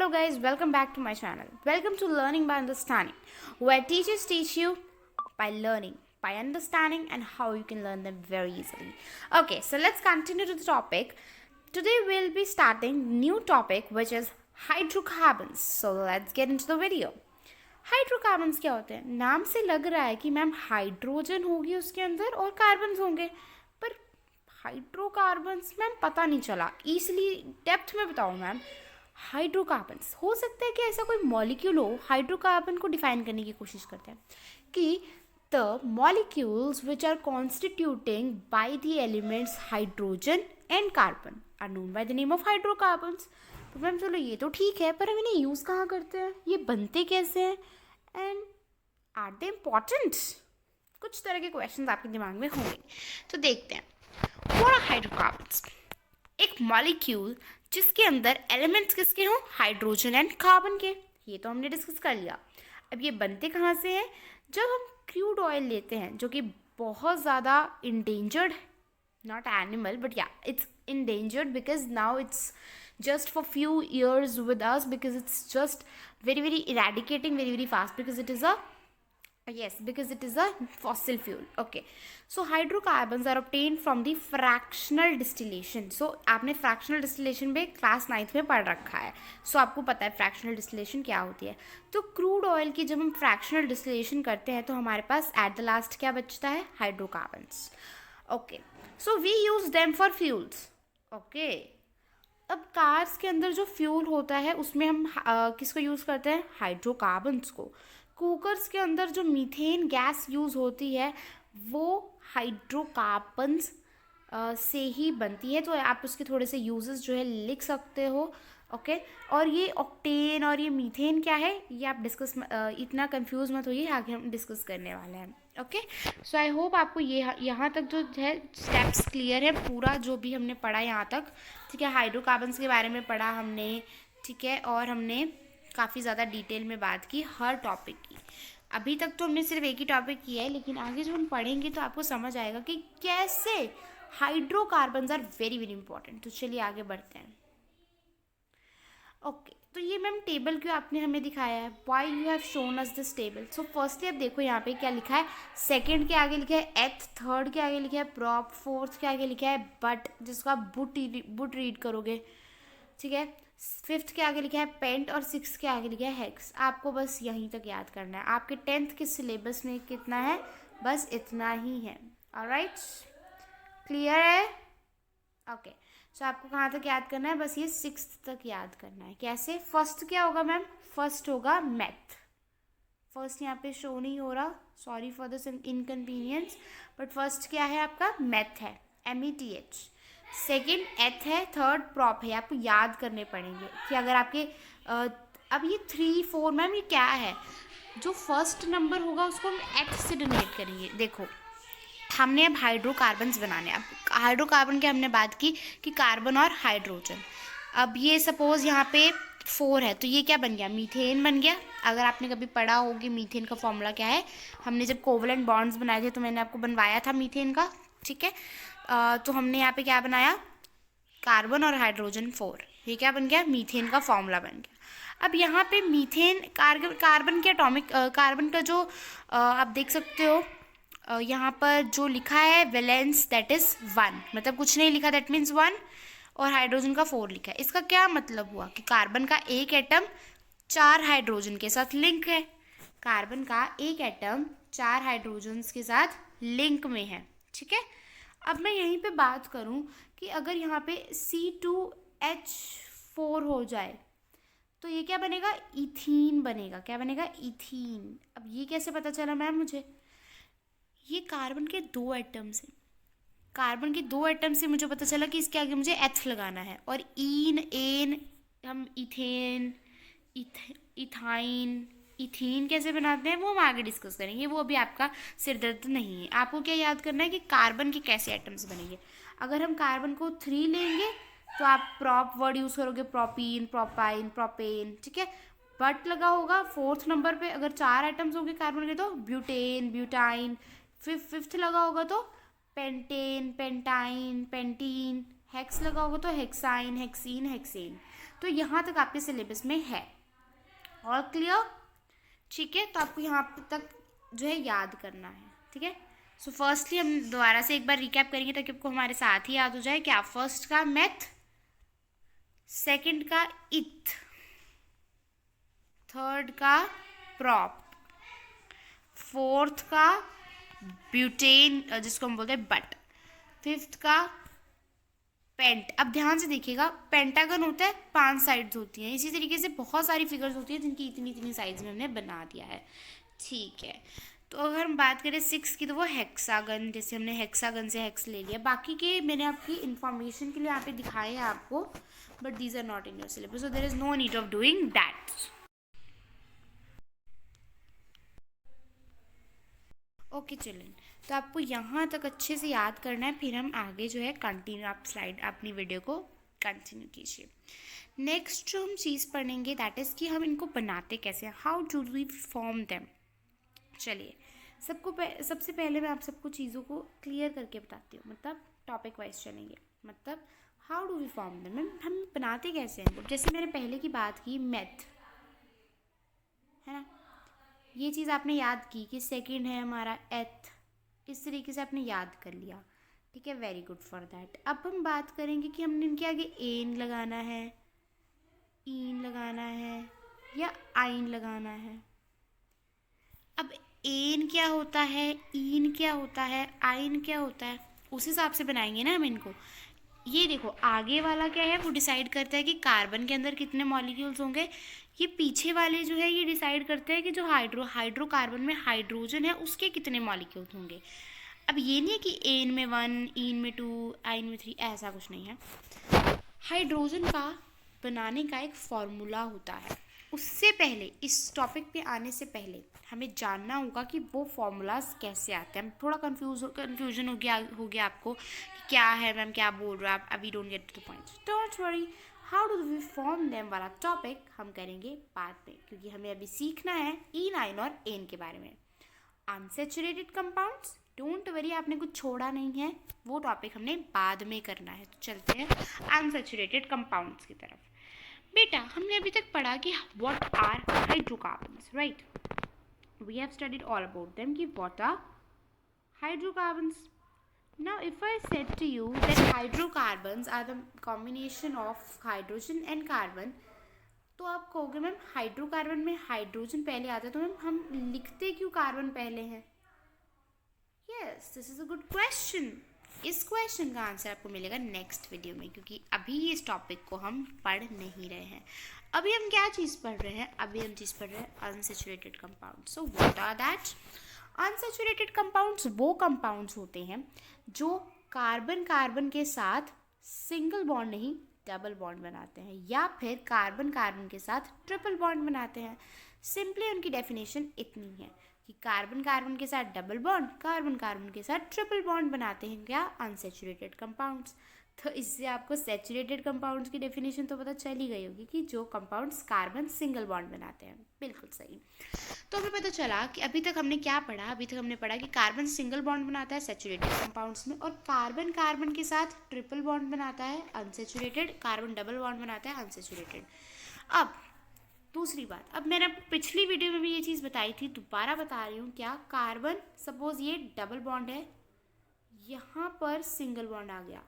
Hello guys, welcome back to my channel. Welcome to Learning by Understanding, where teachers teach you by learning, by understanding and how you can learn them very easily. Okay, so let's continue to the topic. Today we'll be starting new topic which is hydrocarbons. So let's get into the video. Hydrocarbons क्या होते हैं? नाम से लग रहा है कि ma'am hydrogen होगी उसके अंदर और कार्बन्स होंगे, पर हाइड्रोकार्बन्स मैम पता नहीं चला, इसलिए डेप्थ में बताऊँ मैम. हाइड्रोकार्बन्स हो सकता है कि ऐसा कोई मॉलिक्यूल हो. हाइड्रोकार्बन को डिफाइन करने की कोशिश करते हैं कि the molecules which are constituting by the elements hydrogen and carbon are known by the name of hydrocarbons. तो मैम चलो ये तो ठीक है, पर हम इन्हें यूज़ कहाँ करते हैं, ये बनते कैसे हैं, एंड आर दे इम्पॉर्टेंट? कुछ तरह के क्वेश्चन आपके दिमाग में होंगे, तो देखते हैं. What are hydrocarbons? एक मॉलिक्यूल जिसके अंदर एलिमेंट्स किसके हों, हाइड्रोजन एंड कार्बन के. ये तो हमने डिस्कस कर लिया. अब ये बनते कहाँ से हैं? जब हम क्रूड ऑयल लेते हैं जो कि बहुत ज़्यादा endangered, not animal but yeah, it's endangered because now it's just for few years with us because it's just very eradicating very fast because it is a because it is a fossil fuel. Okay, so hydrocarbons are obtained from the fractional distillation. So आपने fractional distillation में class 9th में पढ़ रखा है, so आपको पता है fractional distillation क्या होती है. तो क्रूड ऑयल की जब हम fractional distillation करते हैं तो हमारे पास at the last क्या बचता है? Hydrocarbons. Okay, so we use them for fuels. Okay, अब कार्स के अंदर जो फ्यूल होता है उसमें हम किसको यूज़ करते हैं? हाइड्रोकार्बन्स को. कुकर्स के अंदर जो मीथेन गैस यूज़ होती है वो हाइड्रोकार्बन्स से ही बनती है. तो आप उसके थोड़े से यूजेस जो है लिख सकते हो. ओके, और ये ऑक्टेन और ये मीथेन क्या है ये आप डिस्कस इतना कंफ्यूज मत होइए, आगे हम डिस्कस करने वाले हैं. ओके, सो आई होप आपको ये यहाँ तक जो है स्टेप्स क्लियर है, पूरा जो भी हमने पढ़ा यहाँ तक. ठीक है, हाइड्रोकार्बन्स के बारे में पढ़ा हमने. ठीक है, और हमने काफ़ी ज़्यादा डिटेल में बात की हर टॉपिक की. अभी तक तो हमने सिर्फ एक ही टॉपिक किया है, लेकिन आगे जब हम पढ़ेंगे तो आपको समझ आएगा कि कैसे हाइड्रोकार्बन्स आर वेरी इंपॉर्टेंट. तो चलिए आगे बढ़ते हैं. ओके, तो ये मैम टेबल क्यों आपने हमें दिखाया है? Why you have shown us this table? So firstly आप देखो यहाँ पे क्या लिखा है. सेकंड के आगे लिखा है एथ, थर्ड के आगे लिखा है प्रॉप, फोर्थ के आगे लिखा है बट, जिसको आप बुट रीड करोगे. ठीक है, फिफ्थ के आगे लिखा है पेंट और सिक्स के आगे लिखा है हेक्स. आपको बस यहीं तक याद करना है. आपके 10th के सिलेबस में कितना है? बस इतना ही है. ऑलराइट, क्लियर है? ओके, सो आपको कहाँ तक याद करना है? बस ये 6th तक याद करना है. कैसे? फर्स्ट क्या होगा मैम? फर्स्ट होगा मैथ. फर्स्ट यहाँ पे शो नहीं हो रहा, sorry for this inconvenience, but first क्या है आपका? मैथ है, METH. सेकेंड एथ है, थर्ड प्रॉप है. आपको याद करने पड़ेंगे कि अगर आपके अब ये 3 4 मैम ये क्या है? जो फर्स्ट नंबर होगा उसको हम एथ से डोनेट करेंगे. देखो, हमने अब हाइड्रोकार्बन्स बनाने. अब हाइड्रोकार्बन की हमने बात की कि कार्बन और हाइड्रोजन. अब ये सपोज यहाँ पे 4 है तो ये क्या बन गया? मीथेन बन गया. अगर आपने कभी पढ़ा होगी मीथेन का फॉर्मूला क्या है, हमने जब कोवलेंट बॉन्ड्स बनाए थे तो मैंने आपको बनवाया था मीथेन का. ठीक है, तो हमने यहाँ पे क्या बनाया? कार्बन और हाइड्रोजन 4. ये क्या बन गया? मीथेन का फॉर्मूला बन गया. अब यहाँ पे मीथेन कार्बन के एटॉमिक कार्बन का जो आप देख सकते हो यहाँ पर जो लिखा है वैलेंस, दैट इज़ 1. मतलब कुछ नहीं लिखा, दैट मीन्स 1, और हाइड्रोजन का 4 लिखा है. इसका क्या मतलब हुआ कि कार्बन का एक एटम 4 हाइड्रोजन के साथ लिंक है. कार्बन का एक एटम 4 हाइड्रोजन के साथ लिंक में है. ठीक है, अब मैं यहीं पे बात करूं कि अगर यहाँ पे C2H4 हो जाए तो ये क्या बनेगा? इथीन बनेगा. क्या बनेगा? इथीन. अब ये कैसे पता चला मैम मुझे? ये कार्बन के 2 एटम्स हैं. कार्बन के 2 एटम से मुझे पता चला कि इसके आगे मुझे एथ लगाना है. और एन हम इथेन, इथाइन, इथीन कैसे बनाते हैं वो हम आगे डिस्कस करेंगे. वो अभी आपका सिरदर्द नहीं है. आपको क्या याद करना है कि कार्बन के कैसे एटम्स बनेंगे. अगर हम कार्बन को 3 लेंगे तो आप प्रॉप वर्ड यूज़ करोगे, प्रोपीन, प्रोपाइन, प्रोपेन. ठीक है, बट लगा होगा 4th नंबर पे. अगर 4 एटम्स होंगे कार्बन के तो ब्यूटेन, ब्यूटाइन. फिफ्थ लगा होगा तो पेंटेन, पेंटाइन, पेंटीन. हेक्स लगा होगा तो हेक्साइन, हेक्सीन, हेक्सेन. तो यहाँ तक आपके सिलेबस में है। और क्लियर? ठीक है, तो आपको यहाँ तक जो है याद करना है। ठीक है, सो फर्स्टली हम दोबारा से एक बार रिकैप करेंगे ताकि आपको हमारे साथ ही याद हो जाए। क्या? फर्स्ट का मेथ, सेकंड का इथ, थर्ड का प्रॉप, फोर्थ का ब्यूटेन जिसको हम बोलते हैं बट, फिफ्थ का पेंट। अब ध्यान से देखिएगा, पेंटागन होता है, 5 साइड्स होती हैं। इसी तरीके से बहुत सारी फिगर्स होती हैं जिनकी इतनी इतनी साइड्स में हमने बना दिया है। ठीक है, तो अगर हम बात करें 6 की तो वो हेक्सागन, जैसे हमने हेक्सागन से हेक्स ले लिया। बाकी के मैंने आपकी इन्फॉर्मेशन के लिए यहाँ पे दिखाए हैं आपको, but these are not in your syllabus, so there is no need of doing that. Okay children, तो आपको यहाँ तक अच्छे से याद करना है, फिर हम आगे जो है कंटिन्यू, आप स्लाइड अपनी वीडियो को कंटिन्यू कीजिए। नेक्स्ट जो हम चीज़ पढ़ेंगे दैट इज़ कि हम इनको बनाते कैसे हैं, how do we form them. चलिए, सबसे पहले मैं आप सबको चीज़ों को क्लियर करके बताती हूँ, मतलब टॉपिक वाइज चलेंगे। मतलब how do we form them, हम बनाते कैसे हैं। जैसे मैंने पहले की बात की मैथ, है ना, ये चीज़ आपने याद की कि सेकंड है हमारा एथ, इस तरीके से आपने याद कर लिया। ठीक है, वेरी गुड फॉर दैट। अब हम बात करेंगे कि हमने इनके आगे एन लगाना है, ईन लगाना है या आइन लगाना है। अब एन क्या होता है, ईन क्या होता है, आइन क्या होता है, उस हिसाब से बनाएंगे ना हम इनको। ये देखो, आगे वाला क्या है, वो डिसाइड करता है कि कार्बन के अंदर कितने मॉलिक्यूल्स होंगे। ये पीछे वाले जो है ये डिसाइड करते हैं कि जो हाइड्रोकार्बन में हाइड्रोजन है उसके कितने मॉलिक्यूल्स होंगे। अब ये नहीं है कि एन में 1, ईन में 2, आइन में 3, ऐसा कुछ नहीं है। हाइड्रोजन का बनाने का एक फॉर्मूला होता है। उससे पहले, इस टॉपिक पे आने से पहले हमें जानना होगा कि वो फॉर्मूलाज कैसे आते हैं। थोड़ा कन्फ्यूजन हो गया आपको कि क्या है मैम, क्या बोल रहे हो आप, अभी don't get to the point. Don't worry, how do we form them वाला टॉपिक हम करेंगे बाद में, क्योंकि हमें अभी सीखना है ईन, आइन और एन के बारे में। अनसैचुरेटेड कंपाउंड्स, डोंट वरी, आपने कुछ छोड़ा नहीं है, वो टॉपिक हमने बाद में करना है। तो चलते हैं अनसैचुरेटेड कंपाउंड्स की तरफ। बेटा, हमने अभी तक पढ़ा कि what are hydrocarbons, right. We have studied all about them कि what are hydrocarbons. Now if I said to you that hydrocarbons are the combination of hydrogen and carbon, तो आप कहोगे मैम हाइड्रोकार्बन में हाइड्रोजन पहले आता है, तो ma'am हम लिखते क्यों कार्बन पहले हैं। Yes, this is a good question. इस क्वेश्चन का आंसर आपको मिलेगा नेक्स्ट वीडियो में, क्योंकि अभी इस टॉपिक को हम पढ़ नहीं रहे हैं। अभी हम क्या चीज़ पढ़ रहे हैं, अभी हम चीज़ पढ़ रहे हैं unsaturated compound. So what are that? Unsaturated compounds वो कंपाउंड्स होते हैं जो कार्बन कार्बन के साथ सिंगल बॉन्ड नहीं डबल बॉन्ड बनाते हैं, या फिर कार्बन कार्बन के साथ ट्रिपल बॉन्ड बनाते हैं। सिंपली उनकी डेफिनेशन इतनी है कि कार्बन कार्बन के साथ डबल बॉन्ड, कार्बन कार्बन के साथ ट्रिपल बॉन्ड बनाते हैं क्या, अनसैचुरेटेड कंपाउंड्स। तो इससे आपको सैचुरेटेड कंपाउंड्स की डेफिनेशन तो पता चल ही गई होगी कि जो कंपाउंड्स कार्बन सिंगल बॉन्ड बनाते हैं। बिल्कुल सही। तो हमें पता चला कि अभी तक हमने क्या पढ़ा, अभी तक हमने पढ़ा कि कार्बन सिंगल बॉन्ड बनाता है सैचुरेटेड कंपाउंड्स में, और कार्बन कार्बन के साथ ट्रिपल बॉन्ड बनाता है अनसैचुरेटेड, कार्बन डबल बॉन्ड बनाता है अनसैचुरेटेड। अब दूसरी बात, अब मैंने पिछली वीडियो में भी ये चीज़ बताई थी, दोबारा बता रही हूँ। क्या? कार्बन सपोज ये डबल बॉन्ड है, यहाँ पर सिंगल बॉन्ड आ गया,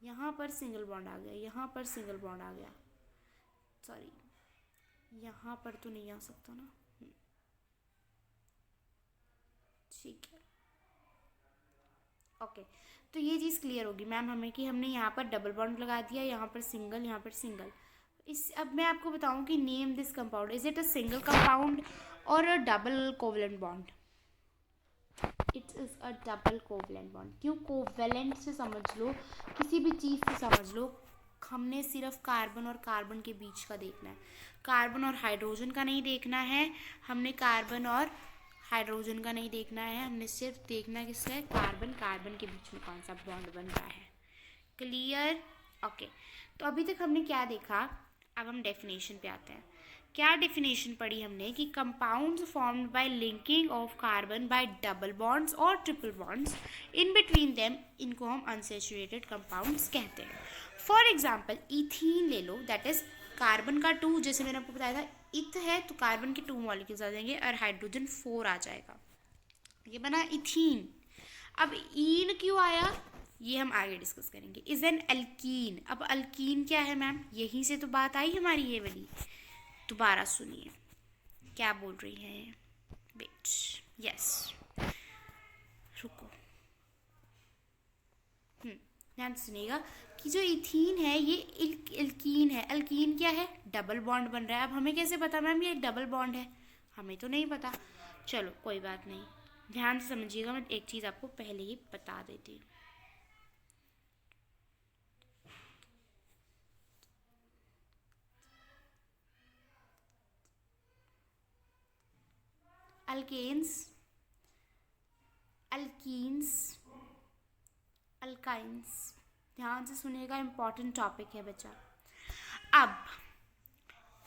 यहाँ पर सिंगल बॉन्ड आ गया, यहाँ पर सिंगल बॉन्ड आ गया, सॉरी यहाँ पर तो नहीं आ सकता ना, ठीक है, ओके। तो ये चीज़ क्लियर होगी मैम हमें कि हमने यहाँ पर डबल बॉन्ड लगा दिया, यहाँ पर सिंगल, यहाँ पर सिंगल। अब मैं आपको बताऊँ कि name this compound, is it a single compound और a double covalent bond? It is a double covalent bond. क्यों? कोवलेंट से समझ लो, किसी भी चीज़ से समझ लो, हमने सिर्फ कार्बन और कार्बन के बीच का देखना है, कार्बन और हाइड्रोजन का नहीं देखना है, हमने कार्बन और हाइड्रोजन का नहीं देखना है, हमने सिर्फ देखना किसका है, कार्बन कार्बन के बीच में कौन सा बॉन्ड बन रहा है। क्लियर? ओके। तो अभी तक हमने क्या देखा, अब हम डेफिनेशन पे आते हैं। क्या डेफिनेशन पढ़ी हमने कि compounds formed by linking of carbon by double bonds और triple bonds in between them, इनको हम अनसैचुरेटेड कंपाउंड्स कहते हैं। फॉर एग्जांपल इथीन ले लो, दैट इज कार्बन का 2, जैसे मैंने आपको बताया था इथ है तो कार्बन के 2 मॉलिक्यूल्स आ जाएंगे और हाइड्रोजन 4 आ जाएगा। ये बना इथीन। अब ईन क्यों आया ये हम आगे डिस्कस करेंगे। Is an alkene. अब अल्कीन क्या है मैम, यहीं से तो बात आई हमारी ये वाली। दोबारा सुनिए क्या बोल रही है। वेट, यस, रुको, ध्यान से सुनिएगा कि जो इथीन है ये एल्कीन है। अल्कीन क्या है, डबल बॉन्ड बन रहा है। अब हमें कैसे पता मैम ये डबल बॉन्ड है, हमें तो नहीं पता। चलो कोई बात नहीं, ध्यान से समझिएगा, मैं एक चीज़ आपको पहले ही बता देती हूँ। अल्केन्स, अल्कीन्स, अल्काइंस, ध्यान से सुनिएगा, इंपॉर्टेंट टॉपिक है बच्चा। अब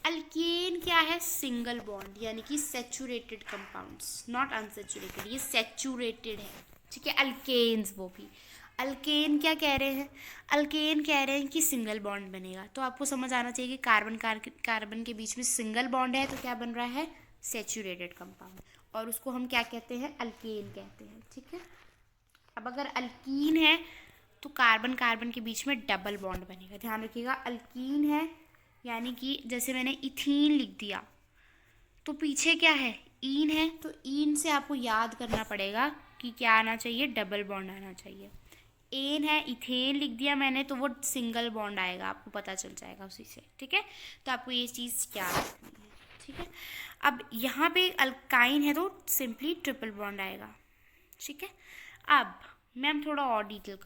अल्केन क्या है, सिंगल बॉन्ड यानी कि सैचुरेटेड कंपाउंड्स, नॉट अनसैचुरेटेड, ये सैचुरेटेड है, ठीक है। अल्केन्स वो भी। अल्केन क्या कह रहे हैं, अल्केन कह रहे हैं कि सिंगल बॉन्ड बनेगा। तो आपको समझ आना चाहिए कि कार्बन के बीच में सिंगल बॉन्ड है तो क्या बन रहा है, सैचुरेटेड कंपाउंड, और उसको हम क्या कहते हैं, अल्केन कहते हैं, ठीक है। अब अगर अल्कीन है तो कार्बन कार्बन के बीच में डबल बॉन्ड बनेगा, ध्यान रखिएगा। अल्कीन है यानी कि जैसे मैंने इथीन लिख दिया तो पीछे क्या है, ईन है, तो ईन से आपको याद करना पड़ेगा कि क्या आना चाहिए, डबल बॉन्ड आना चाहिए। एन है, इथेन लिख दिया मैंने तो वो सिंगल बॉन्ड आएगा, आपको पता चल जाएगा उसी से, ठीक है। तो आपको ये चीज़ याद रखनी है, ठीक है। अब यहाँ पे अल्काइन है तो सिंपली ट्रिपल बॉन्ड आएगा, ठीक है। अब मैम थोड़ा और डिटेल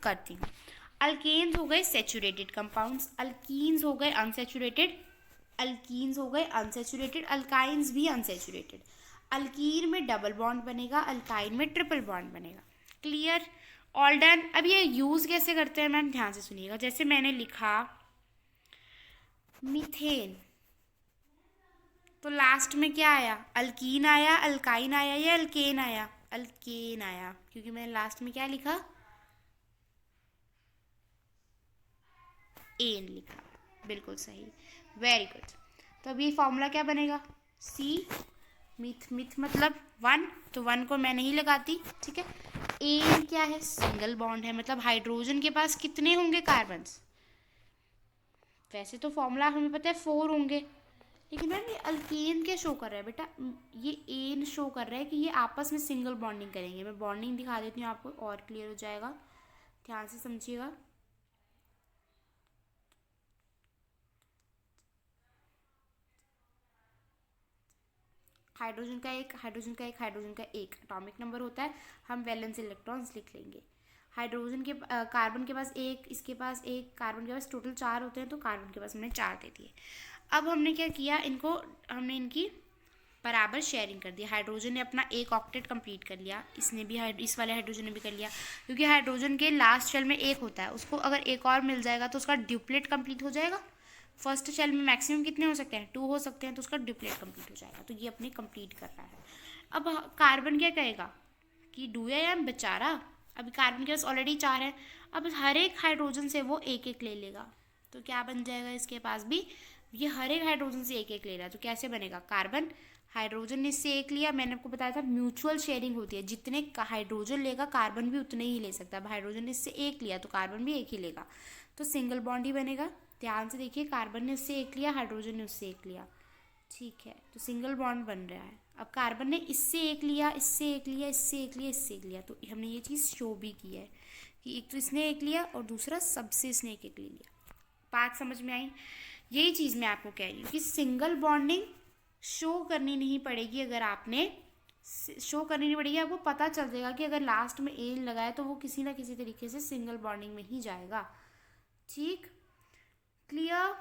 करती हूँ। अल्केन्स हो गए सेचुरेटेड कंपाउंड्स, अल्कीन्स हो गए अनसेचुरेटेड, अल्कीन्स हो गए अनसेचुरेटेड, अल्काइंस भी अनसेचुरेटेड। अल्कीन में डबल बॉन्ड बनेगा, अल्काइन में ट्रिपल बॉन्ड बनेगा। Clear, all done. अब ये यूज़ कैसे करते हैं मैम, ध्यान से सुनिएगा। जैसे मैंने लिखा मीथेन तो लास्ट में क्या आया, अल्कीन आया, अल्काइन आया या अल्केन आया, अल्केन आया, क्योंकि मैंने लास्ट में क्या लिखा, एन लिखा, बिल्कुल सही, वेरी गुड। तो अब ये फॉर्मूला क्या बनेगा, सी मिथ, मिथ मतलब 1, तो 1 को मैं नहीं लगाती, ठीक है। एन क्या है, सिंगल बॉन्ड है, मतलब हाइड्रोजन के पास कितने होंगे कार्बन्स, वैसे तो फॉर्मूला हमें पता है 4 होंगे, लेकिन मैम ये अल्केन क्या शो कर रहा है बेटा, ये एन शो कर रहा है कि ये आपस में सिंगल बॉन्डिंग करेंगे। मैं बॉन्डिंग दिखा देती हूँ आपको और क्लियर हो जाएगा, ध्यान से समझिएगा। हाइड्रोजन का एक, हाइड्रोजन का एक, हाइड्रोजन का एक एटॉमिक नंबर होता है, हम वैलेंस इलेक्ट्रॉन्स लिख लेंगे। हाइड्रोजन के कार्बन के पास एक, इसके पास एक, कार्बन के पास टोटल 4 होते हैं, तो कार्बन के पास हमने 4 दे दिए। अब हमने क्या किया, इनको हमने इनकी बराबर शेयरिंग कर दी। हाइड्रोजन ने अपना एक ऑक्टेट कंप्लीट कर लिया, इसने भी इस वाले हाइड्रोजन ने भी कर लिया, क्योंकि हाइड्रोजन के लास्ट शेल में एक होता है, उसको अगर एक और मिल जाएगा तो उसका ड्यूप्लेट कंप्लीट हो जाएगा। फर्स्ट शेल में मैक्सिमम कितने हो सकते हैं, 2 हो सकते हैं, तो उसका ड्यूप्लेट कंप्लीट हो जाएगा, तो ये अपने कंप्लीट कर रहा है। अब कार्बन क्या कहेगा कि डू या बेचारा, अभी कार्बन के पास ऑलरेडी 4 है, अब हर एक हाइड्रोजन से वो एक एक ले लेगा, तो क्या बन जाएगा, इसके पास भी ये हर एक हाइड्रोजन से एक एक ले रहा है, तो कैसे बनेगा, कार्बन हाइड्रोजन ने इससे एक लिया, मैंने आपको बताया था म्यूचुअल शेयरिंग होती है, जितने हाइड्रोजन लेगा कार्बन भी उतने ही ले सकता है। अब हाइड्रोजन ने इससे एक लिया तो कार्बन भी एक ही लेगा, तो सिंगल बॉन्ड ही बनेगा। ध्यान से देखिए, कार्बन ने उससे एक लिया, हाइड्रोजन ने उससे एक लिया, ठीक है, तो सिंगल बॉन्ड बन रहा है। अब कार्बन ने इससे एक लिया, इससे एक लिया, इससे एक लिया, इससे एक लिया, तो हमने ये चीज़ शो भी की है कि एक तो इसने एक लिया और दूसरा सबसे इसने एक एक ले लिया। बात समझ में आई, यही चीज़ मैं आपको कह रही हूँ कि सिंगल बॉन्डिंग शो करनी नहीं पड़ेगी, अगर आपने शो करनी नहीं पड़ेगी, आपको पता चल जाएगा कि अगर लास्ट में एन लगाए तो वो किसी ना किसी तरीके से सिंगल बॉन्डिंग में ही जाएगा, ठीक, क्लियर,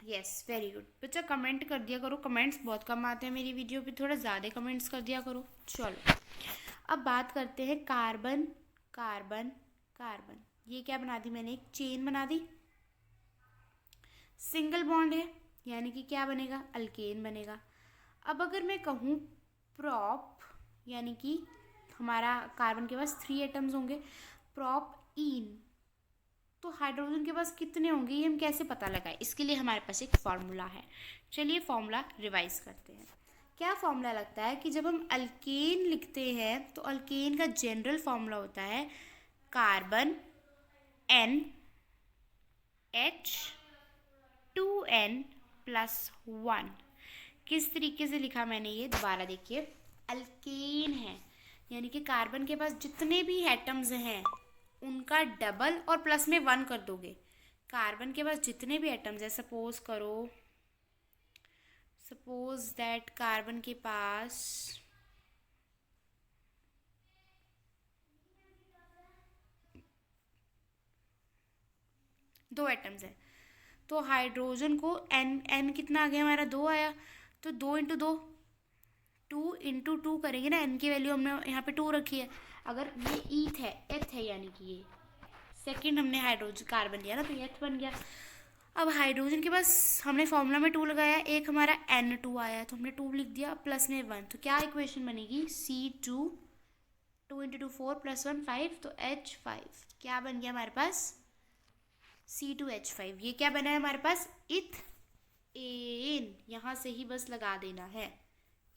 यस, वेरी गुड। बच्चा कमेंट कर दिया करो, कमेंट्स बहुत कम आते हैं मेरी वीडियो पे, थोड़ा ज़्यादा कमेंट्स कर दिया करो। चलो अब बात करते हैं कार्बन, कार्बन, कार्बन, ये क्या बना दी मैंने, एक चेन बना दी, सिंगल बॉन्ड है यानी कि क्या बनेगा, अल्केन बनेगा। अब अगर मैं कहूँ प्रॉप, यानी कि हमारा कार्बन के पास 3 एटम्स होंगे, प्रॉप इन, तो हाइड्रोजन के पास कितने होंगे ये हम कैसे पता लगाएं? इसके लिए हमारे पास एक फॉर्मूला है। चलिए फॉर्मूला रिवाइज करते हैं। क्या फॉर्मूला लगता है कि जब हम अल्केन लिखते हैं तो अल्केन का जनरल फॉर्मूला होता है कार्बन N H2N+1। किस तरीके से लिखा मैंने ये दोबारा देखिए। अल्केन है यानी कि कार्बन के पास जितने भी एटम्स हैं उनका डबल और प्लस में 1 कर दोगे। कार्बन के पास जितने भी एटम्स है, सपोज दैट कार्बन के पास 2 एटम्स है तो हाइड्रोजन को n कितना आ गया हमारा 2 आया, तो 2 करेंगे ना। n की वैल्यू हमने यहाँ पे 2 रखी है। अगर ये एथ है यानी कि ये सेकंड हमने हाइड्रोजन कार्बन लिया ना तो एथ बन गया। अब हाइड्रोजन के पास हमने फॉर्मूला में 2 लगाया, एक हमारा N2 आया तो हमने 2 लिख दिया प्लस में 1, तो क्या इक्वेशन बनेगी C2 2 × 2 4 + 1 5, तो H5 क्या बन गया हमारे पास C2H5। ये क्या बना है हमारे पास इथेन, यहाँ से ही बस लगा देना है,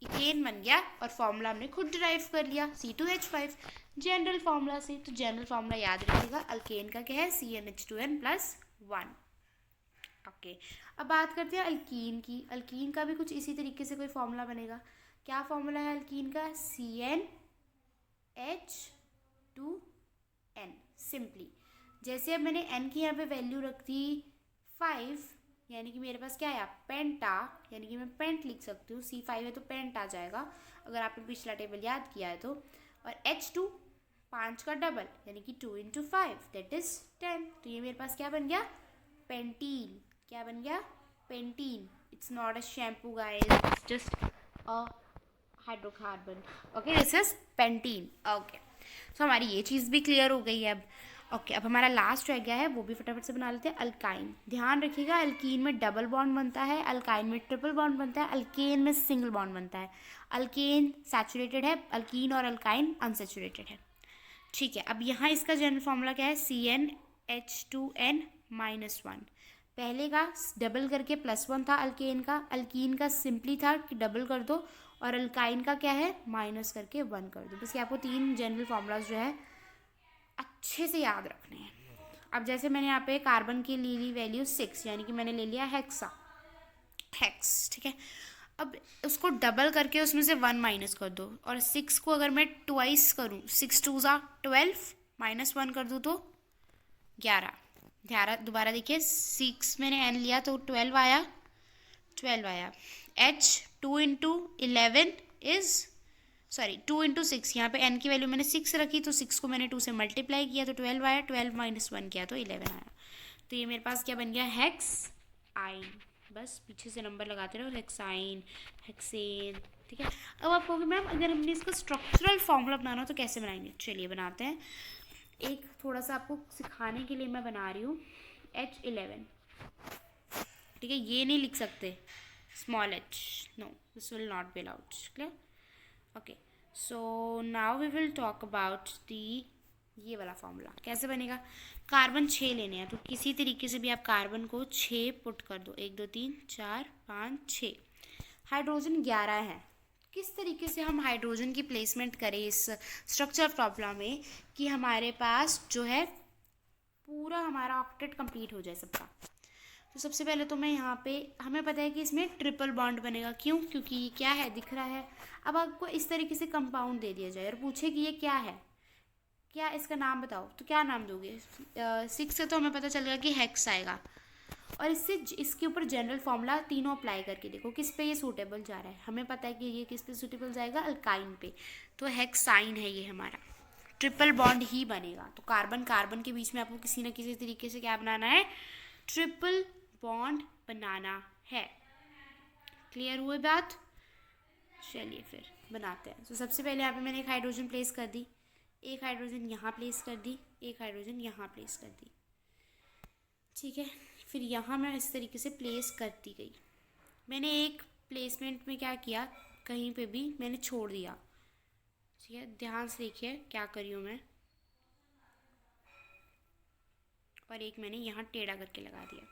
इथेन बन गया और फॉर्मूला हमने खुद डिराइव कर लिया C2H5 जनरल फॉर्मूला से। तो जनरल फॉर्मूला याद रखिएगा, अल्केन का क्या है CnH2n+1। ओके, अब बात करते हैं अल्कीन की। अल्कीन का भी कुछ इसी तरीके से कोई फॉर्मूला बनेगा। क्या फॉर्मूला है अल्कीन का? CnH2n। सिंपली जैसे अब मैंने n की यहाँ पे वैल्यू रख दी 5, यानी कि मेरे पास क्या आया पेंटा, यानी कि मैं पेंट लिख सकती हूँ। C5 है तो पेंट आ जाएगा अगर आपने पिछला टेबल याद किया है तो। और H2 5 का डबल यानी कि 2 × 5 दैट इज 10, तो ये मेरे पास क्या बन गया पेंटीन। क्या बन गया pentene. It's not a shampoo guys, it's just a hydrocarbon. Okay, this is pentene. Okay, so हमारी ये चीज़ भी क्लियर हो गई है अब। ओके, अब हमारा लास्ट रह गया है, वो भी फटाफट से बना लेते हैं। अल्काइन, ध्यान रखिएगा अल्कीन में डबल बॉन्ड बनता है, अल्काइन में ट्रिपल बॉन्ड बनता है, अल्केन में सिंगल बॉन्ड बनता है। अल्केन सैचुरेटेड है, अल्कीन और अल्काइन अनसैचुरेटेड है। ठीक है, अब यहाँ इसका जनरल फॉर्मूला क्या है CnH2n-1। पहले का डबल करके +1 था अल्केन का, अल्कीन का सिंपली था कि डबल कर दो, और अल्काइन का क्या है माइनस करके 1 कर दो। बस ये आपको 3 जनरल फार्मूलाज जो है अच्छे से याद रखने हैं। अब जैसे मैंने यहाँ पे कार्बन की ले ली वैल्यू 6, यानी कि मैंने ले लिया हेक्स, ठीक है। अब उसको डबल करके उसमें से 1 माइनस कर दो, और 6 को अगर मैं ट्वाइस करूँ 6 2 ज़ा 12 -1 कर दूँ तो 11। दोबारा देखिए 6 मैंने n लिया तो 12 आया। H 2 × 11 इज़ 2 × 6, यहाँ पे n की वैल्यू मैंने 6 रखी तो 6 को मैंने 2 से मल्टीप्लाई किया तो 12 आया, 12 - 1 किया तो 11 आया। तो ये मेरे पास क्या बन गया हेक्स आइन। बस पीछे से नंबर लगाते रहो, हेक्साइन, हेक्सेन, ठीक है। अब आप कहोगे मैम अगर हमने इसका स्ट्रक्चरल फॉर्मूला बनाना हो तो कैसे बनाएंगे? चलिए बनाते हैं। एक थोड़ा सा आपको सिखाने के लिए मैं बना रही हूँ H11, ठीक है। ये नहीं लिख सकते small h, no this will not be allowed, clear. Okay, so now we will talk about the ये वाला फॉर्मूला कैसे बनेगा। कार्बन 6 लेने हैं तो किसी तरीके से भी आप कार्बन को 6 पुट कर दो, 1 2 3 4 5 6। हाइड्रोजन 11 है, किस तरीके से हम हाइड्रोजन की प्लेसमेंट करें इस स्ट्रक्चर प्रॉब्लम में कि हमारे पास जो है पूरा हमारा ऑक्टेट कंप्लीट हो जाए सबका। तो सबसे पहले तो मैं यहाँ पे, हमें पता है कि इसमें ट्रिपल बॉन्ड बनेगा, क्यों? क्योंकि ये क्या है दिख रहा है। अब आपको इस तरीके से कंपाउंड दे दिया जाए और पूछे कि ये क्या है, क्या इसका नाम बताओ, तो क्या नाम दोगे? 6 से तो हमें पता चलेगा कि हेक्स आएगा, और इसके ऊपर जनरल फॉर्मूला तीनों अप्लाई करके देखो किस पे ये सूटेबल जा रहा है। हमें पता है कि ये किस पे सूटेबल जाएगा, अल्काइन पे, तो हेक्साइन है ये हमारा, ट्रिपल बॉन्ड ही बनेगा। तो कार्बन कार्बन के बीच में आपको किसी न किसी तरीके से क्या बनाना है, ट्रिपल बॉन्ड बनाना है। क्लियर हुई बात? चलिए फिर बनाते हैं। तो सबसे पहले यहाँ पे मैंने एक हाइड्रोजन प्लेस कर दी, एक हाइड्रोजन यहाँ प्लेस कर दी, एक हाइड्रोजन यहाँ प्लेस कर दी, ठीक है। फिर यहाँ मैं इस तरीके से प्लेस करती गई। मैंने एक प्लेसमेंट में क्या किया, कहीं पे भी मैंने छोड़ दिया, ठीक है। ध्यान से देखिए क्या करी हूँ मैं। और एक मैंने यहाँ टेढ़ा करके लगा दिया,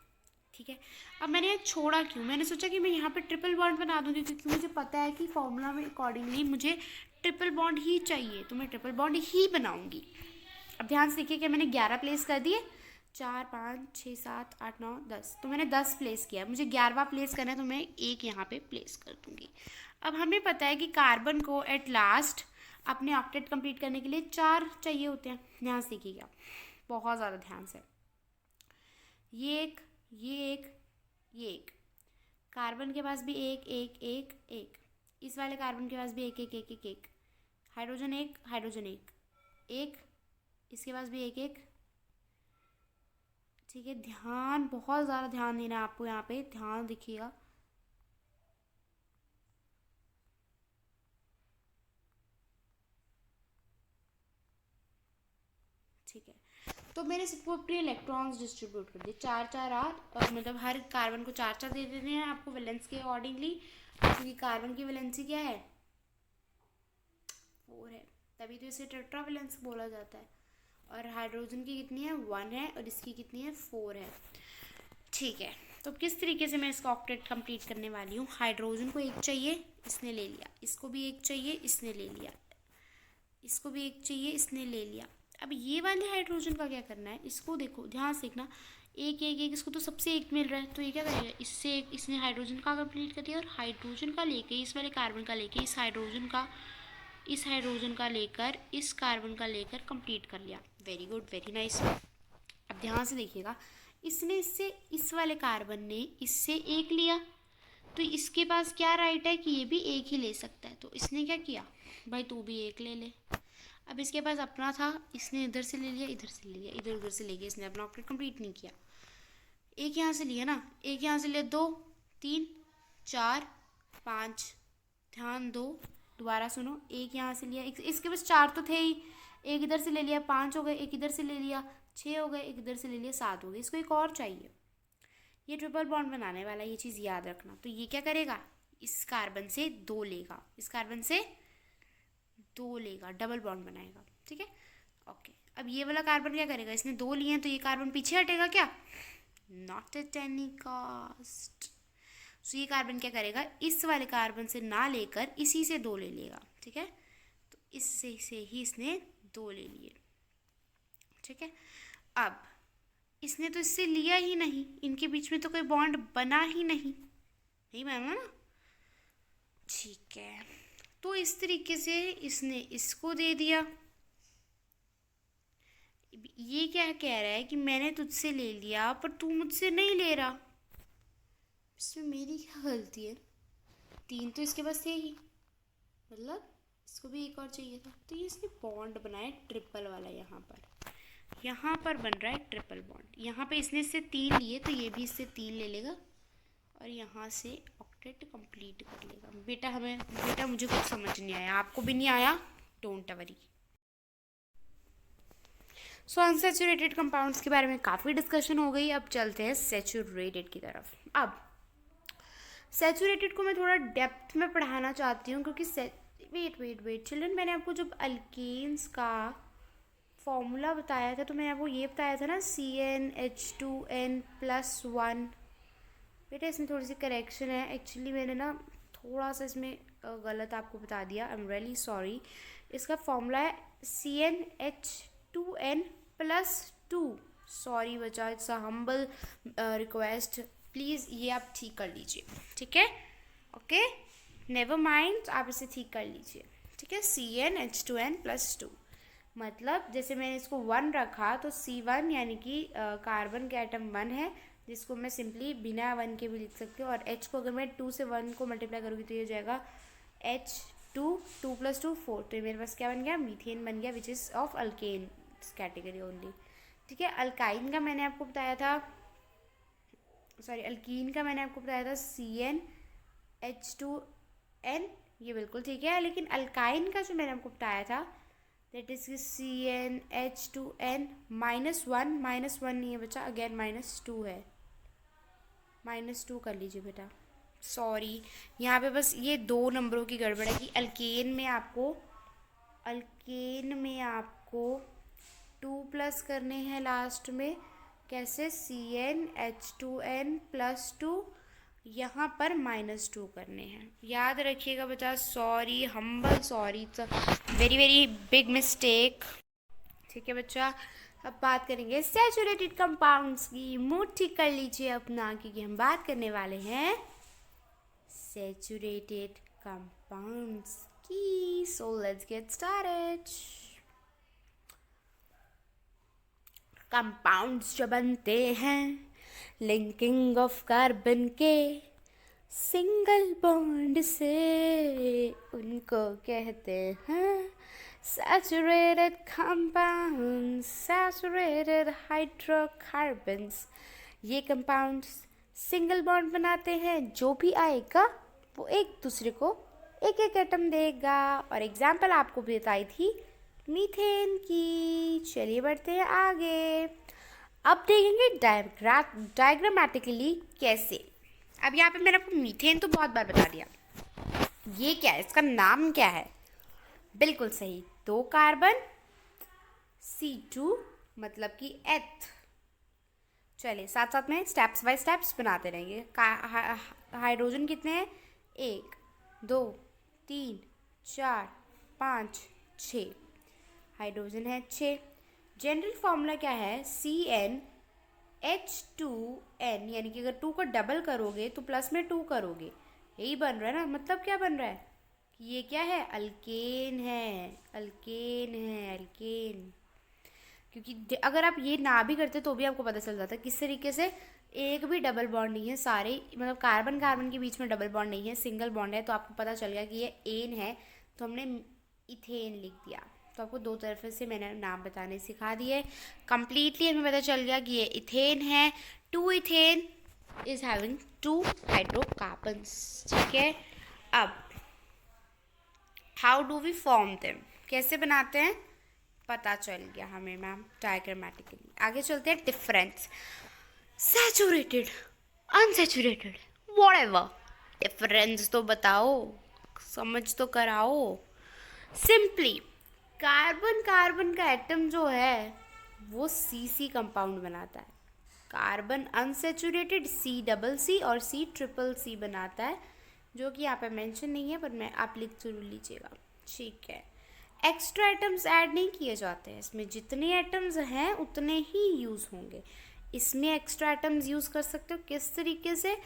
ठीक है। अब मैंने ये छोड़ा क्यों, मैंने सोचा कि मैं यहाँ पे ट्रिपल बॉन्ड बना दूँगी, क्योंकि मुझे पता है कि फॉर्मूला में अकॉर्डिंगली मुझे ट्रिपल बॉन्ड ही चाहिए, तो मैं ट्रिपल बॉन्ड ही बनाऊँगी। अब ध्यान से देखिए कि मैंने 11 प्लेस कर दिए, 4 5 6 7 8 9 10, तो मैंने 10 प्लेस किया, मुझे 11वां प्लेस करना है, तो मैं एक यहाँ पे प्लेस कर दूँगी। अब हमें पता है कि कार्बन को एट लास्ट अपने ऑक्टेट कंप्लीट करने के लिए 4 चाहिए होते हैं। ध्यान से देखिएगा, बहुत ज़्यादा ध्यान से, ये एक, ये एक, ये एक, कार्बन के पास भी एक एक एक एक, इस वाले कार्बन के पास भी एक एक एक एक एक, हाइड्रोजन एक, हाइड्रोजन एक एक, इसके पास भी एक एक, ठीक है। ध्यान, बहुत ज़्यादा ध्यान देना है आपको, यहाँ पे ध्यान देखिएगा। ठीक है, तो मैंने सबको अपने इलेक्ट्रॉन्स डिस्ट्रीब्यूट कर दिए, 4 4 8, मतलब हर कार्बन को 4 4 दे देने हैं आपको वैलेंस के अकॉर्डिंगली, क्योंकि कार्बन की वैलेंसी क्या है, 4 है, तभी तो इसे टेट्रा वैलेंस बोला जाता है। और हाइड्रोजन की कितनी है, 1 है, और इसकी कितनी है, 4 है, ठीक है। तो किस तरीके से मैं इसका ऑक्टेट कंप्लीट करने वाली हूँ, हाइड्रोजन को एक चाहिए, इसने ले लिया, इसको भी एक चाहिए, इसने ले लिया, इसको भी एक चाहिए, इसने ले लिया। अब ये वाले हाइड्रोजन का क्या करना है, इसको देखो ध्यान से देखना, एक एक एक, इसको तो सबसे एक मिल रहा है, तो ये क्या करेगा, इससे एक, इसने हाइड्रोजन का कंप्लीट कर दिया, और हाइड्रोजन का लेके, इस वाले कार्बन का लेके, इस हाइड्रोजन का लेकर, इस कार्बन का लेकर कंप्लीट कर लिया। Very good, very nice. अब ध्यान से देखिएगा, इसने इससे, इस वाले कार्बन ने इससे एक लिया, तो इसके पास क्या राइट है कि ये भी एक ही ले सकता है, तो इसने क्या किया, भाई तू भी एक ले ले। अब इसके पास अपना था, इसने इधर से ले लिया, इधर से ले लिया, इधर उधर से ले गया, इसने अपना ऑक्टेट कंप्लीट नहीं किया। एक यहाँ से लिया ना, एक यहाँ से ले, 2 3 4 5, ध्यान दो, दोबारा सुनो, एक यहाँ से लिया, इसके पास 4 तो थे ही, एक इधर से ले लिया, 5 हो गए, एक इधर से ले लिया, 6 हो गए, एक इधर से ले लिया, 7 हो गए, इसको एक और चाहिए। ये ट्रिपल बॉन्ड बनाने वाला, ये चीज़ याद रखना। तो ये क्या करेगा, इस कार्बन से 2 लेगा, इस कार्बन से 2 लेगा, डबल बॉन्ड बनाएगा, ठीक है, ओके। अब ये वाला कार्बन क्या करेगा, इसने 2 लिए हैं, तो ये कार्बन पीछे हटेगा क्या, नॉट एट एनी कॉस्ट। सो ये कार्बन क्या करेगा, इस वाले कार्बन से ना लेकर इसी से 2 ले लेगा, ठीक है, तो इससे से ही इसने 2 ले लिए, ठीक है। अब इसने तो इससे लिया ही नहीं, इनके बीच में तो कोई बॉन्ड बना ही नहीं माना ना, ठीक है। तो इस तरीके से इसने इसको दे दिया। ये क्या कह रहा है कि मैंने तुझसे ले लिया पर तू मुझसे नहीं ले रहा, इसमें मेरी क्या गलती है, 3 तो इसके पास थे ही, मतलब इसको भी एक और चाहिए था, तो ये इसने बॉन्ड बनाया ट्रिपल वाला, यहाँ पर बन रहा है ट्रिपल बॉन्ड। यहाँ पे इसने इससे 3 लिए, तो ये भी इससे 3 ले लेगा, और यहाँ से ऑक्टेट कंप्लीट कर लेगा। बेटा मुझे कुछ समझ नहीं आया, आपको भी नहीं आया, don't worry. So unsaturated compounds के बारे में काफ़ी डिस्कशन हो गई, अब चलते हैं सैचुरेटेड की तरफ। अब सैचुरेटेड को मैं थोड़ा डेप्थ में पढ़ाना चाहती हूँ, क्योंकि वेट चिल्ड्रन, मैंने आपको जब अल्केन्स का फॉर्मूला बताया था, तो मैंने आपको ये बताया था ना, CnH2n+1। बेटा इसमें थोड़ी सी करेक्शन है, एक्चुअली मैंने ना थोड़ा सा इसमें गलत आपको बता दिया, आई एम रियली सॉरी। इसका फॉर्मूला है CnH2n+2। सॉरी बच्चा, it's a humble request, please ये आप ठीक कर लीजिए, ठीक है, ओके, नेवर माइंड, आप इसे ठीक कर लीजिए, ठीक है। CnH2n+2, मतलब जैसे मैंने इसको 1 रखा, तो C1 यानी कि कार्बन का एटम 1 है, जिसको मैं सिंपली बिना 1 के भी लिख सकती हूँ, और H को अगर मैं 2 से 1 को मल्टीप्लाई करूँगी तो ये हो जाएगा H2, 2 + 2 4, तो ये मेरे पास क्या बन गया, मीथेन बन गया, which is of alkane category only, ठीक है। अल्काइन का मैंने आपको बताया था, अल्कीन का मैंने आपको बताया था CnH2n, ये बिल्कुल ठीक है, लेकिन अल्काइन का जो मैंने आपको बताया था, दैट इज CnH2n -1 नहीं है बच्चा, अगेन -2 है, -2 कर लीजिए बेटा, सॉरी यहाँ पे बस ये 2 नंबरों की गड़बड़ है कि अल्केन में आपको 2 प्लस करने हैं लास्ट में, कैसे, CnH2n+2, यहाँ पर -2 करने हैं। याद रखिएगा बच्चा, sorry, humble sorry, it's very very big mistake. ठीक है बच्चा, अब बात करेंगे सैचुरेटेड कंपाउंड्स की। मूड ठीक कर लीजिए अपना, क्योंकि हम बात करने वाले हैं सैचुरेटेड कंपाउंड्स की। So let's get started. Compounds जो बनते हैं लिंकिंग ऑफ कार्बन के सिंगल बॉन्ड से, उनको कहते हैं सैचुरेटेड कंपाउंड्स, सैचुरेटेड हाइड्रोकार्बन्स। ये कंपाउंड्स सिंगल बॉन्ड बनाते हैं, जो भी आएगा वो एक दूसरे को एक एक एटम देगा। और एग्जाम्पल आपको बताई थी मीथेन की। चलिए बढ़ते हैं आगे। अब देखेंगे डायग्रामेटिकली कैसे। अब यहाँ पे मैंने आपको मीथेन तो बहुत बार बता दिया। ये क्या है, इसका नाम क्या है? बिल्कुल सही, 2 कार्बन, C2 मतलब कि एथ। चलिए साथ साथ में स्टेप्स बाय स्टेप्स बनाते रहेंगे। हाइड्रोजन कितने हैं? 1 2 3 4 5 6 हाइड्रोजन है 6। जनरल फॉर्मूला क्या है? CnH2n, यानी कि अगर 2 को डबल करोगे तो प्लस में 2 करोगे, यही बन रहा है ना। मतलब क्या बन रहा है कि ये क्या है? अल्केन है, अल्केन है, अल्केन। क्योंकि अगर आप ये ना भी करते तो भी आपको पता चल जाता किस तरीके से एक भी डबल बॉन्ड नहीं है, सारे मतलब कार्बन कार्बन के बीच में डबल बॉन्ड नहीं है, सिंगल बॉन्ड है। तो आपको पता चल गया कि ये एन है, तो हमने इथेन लिख दिया। तो आपको 2 तरफ से मैंने नाम बताने सिखा दिए। कंप्लीटली हमें पता चल गया कि ये इथेन है। 2 इथेन इज हैविंग 2 हाइड्रोकार्बन्स। ठीक है, अब how do we form them, कैसे बनाते हैं पता चल गया हमें मैम डायग्रामेटिकली। आगे चलते हैं difference. Saturated, unsaturated, whatever, difference तो बताओ, समझ तो कराओ। सिंपली कार्बन कार्बन का एटम जो है वो CC कंपाउंड बनाता है। कार्बन अनसैचुरेटेड C और C बनाता है, जो कि यहाँ पे मेंशन नहीं है, पर मैं आप लिख जरूर लीजिएगा। ठीक है, एक्स्ट्रा एटम्स ऐड नहीं किए जाते हैं इसमें, जितने एटम्स हैं उतने ही यूज़ होंगे। इसमें एक्स्ट्रा एटम्स यूज़ कर सकते हो किस तरीके से?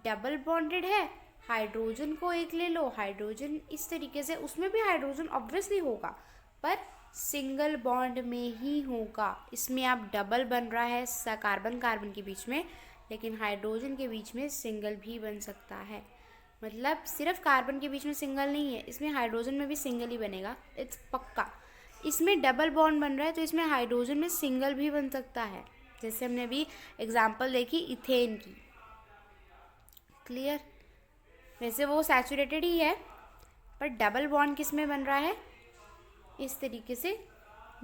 डबल बॉन्डेड है, हाइड्रोजन को एक ले लो, हाइड्रोजन इस तरीके से, उसमें भी हाइड्रोजन ऑब्वियसली होगा पर सिंगल बॉन्ड में ही होगा। इसमें आप डबल बन रहा है कार्बन कार्बन के बीच में, लेकिन हाइड्रोजन के बीच में सिंगल भी बन सकता है। मतलब सिर्फ कार्बन के बीच में सिंगल नहीं है, इसमें हाइड्रोजन में भी सिंगल ही बनेगा, इट्स पक्का। इसमें डबल बॉन्ड बन रहा है तो इसमें हाइड्रोजन में सिंगल भी बन सकता है, जैसे हमने अभी एग्जांपल देखी इथेन की। क्लियर? वैसे वो सैचुरेटेड ही है, पर डबल बॉन्ड किस में बन रहा है? इस तरीके से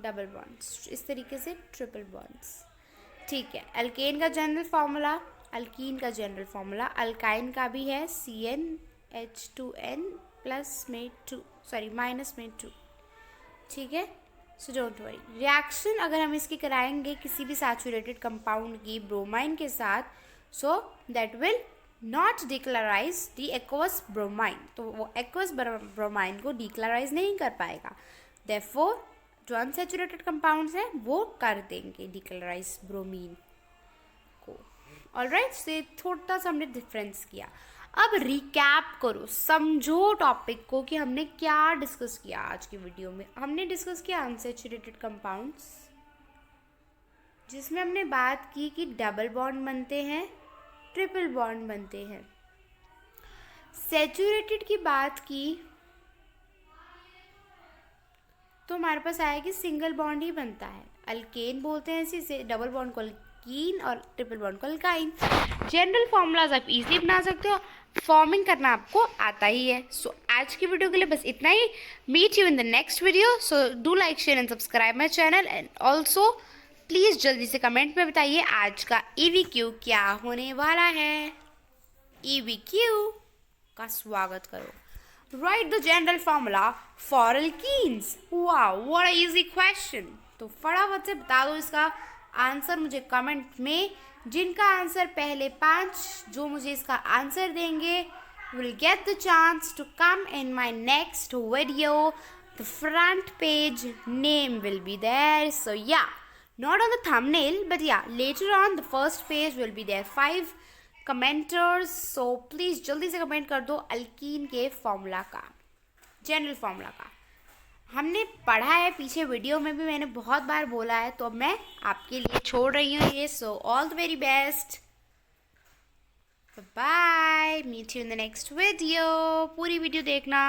डबल बॉन्ड्स, इस तरीके से ट्रिपल बॉन्ड्स। ठीक है, अल्केन का जनरल फार्मूला, अल्कीन का जनरल फार्मूला, अल्काइन का भी है CnH2n प्लस में 2 सॉरी माइनस में 2। ठीक है, सो डोंट वरी। रिएक्शन अगर हम इसकी कराएंगे किसी भी सैचुरेटेड कंपाउंड की ब्रोमाइन के साथ, so that will not decolourise the aqueous bromine, तो वो एक्वस ब्रोमाइन को डिक्लराइज नहीं कर पाएगा। देयरफॉर जो अनसैचुरेटेड कंपाउंड्स हैं वो कर देंगे डिक्लराइज ब्रोमीन को। ऑलराइट, से थोड़ा सा हमने डिफरेंस किया। अब रिकैप करो, समझो टॉपिक को कि हमने क्या डिस्कस किया आज की वीडियो में। हमने डिस्कस किया अनसैचुरेटेड कंपाउंड्स, जिसमें हमने बात की कि डबल बॉन्ड बनते हैं, ट्रिपल बॉन्ड बनते हैं। सैचुरेटेड की बात की तो हमारे पास आया कि सिंगल बॉन्ड ही बनता है, अल्केन बोलते हैं इसे, डबल बॉन्ड को अल्कीन और ट्रिपल बॉन्ड को अल्काइन। जनरल फॉर्मूलाज आप इजीली बना सकते हो, फॉर्मिंग करना आपको आता ही है। सो आज की वीडियो के लिए बस इतना ही। Meet you in the next video. So do like, share and subscribe my channel, and also please जल्दी से कमेंट में बताइए आज का EVQ क्या होने वाला है। EVQ का स्वागत करो। Write the general formula for alkenes. Wow, what a easy question. तो फटाफट से बता दो इसका आंसर मुझे कमेंट में, जिनका आंसर पहले 5 जो मुझे इसका आंसर देंगे will get the chance to come in my next video. The front page name will be there. So yeah, not on the thumbnail, but yeah, later on the first page will be there. 5 commenters. So please जल्दी से comment कर दो alkyne के formula का, general formula का। हमने पढ़ा है पीछे, वीडियो में भी मैंने बहुत बार बोला है, तो अब मैं आपके लिए छोड़ रही हूँ ये। So all the very best, bye, meet you in the next video. पूरी वीडियो देखना।